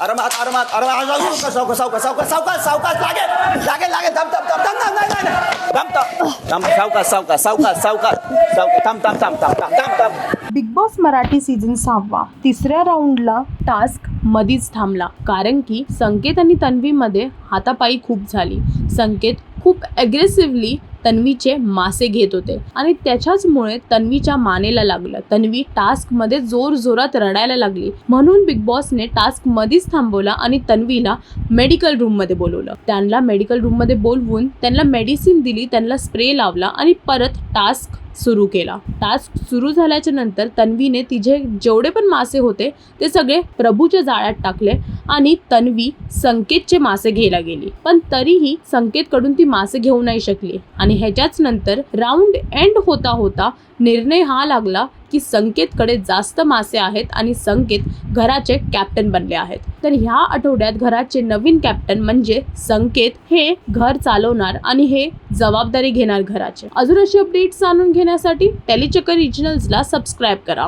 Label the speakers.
Speaker 1: आरामात सावकाश लागेल थांब.
Speaker 2: बिग बॉस मराठी सीझन 6 तिसऱ्या राऊंडला टास्क मधीच थांबला कारण की संकेत आणि तन्वीमध्ये हातापायी खूप झाली. संकेत खूप ॲग्रेसिव्हली तन्वीचे मासे घेत होते आणि त्याच्याचमुळे तन्वीच्या मानेला लागलं. तन्वी टास्कमध्ये जोरात रडायला लागली. म्हणून बिग बॉसने टास्क मधीच थांबवला आणि तन्वीला मेडिकल रूममध्ये बोलवलं. त्यांना मेडिकल रूममध्ये बोलवून त्यांना मेडिसिन दिली, त्यांना स्प्रे लावला आणि परत टास्क सुरू केला. टास्क सुरू झाल्याच्या नंतर तन्वीने तिचे जेवढे पण मासे होते ते सगळे प्रभूच्या जाळ्यात टाकले आणि तन्वी संकेतचे मासे घ्यायला गेली, पण तरीही संकेतकडून ती मासे घेऊ नाही शकली. आणि ह्याच्याच नंतर राऊंड एंड होता निर्णय हा लागला की संकेतकडे जास्त मासे आहेत आणि संकेत घराचे कॅप्टन बनले आहेत. तर ह्या आठवड्यात घराचे नवीन कॅप्टन म्हणजे संकेत हे घर चालवणार आणि हे जबाबदारी घेणार घराचे. अजून अशी अपडेट्स जाणून घेण्यासाठी टेलीचक्कर रिजनल्सला सबस्क्राईब करा.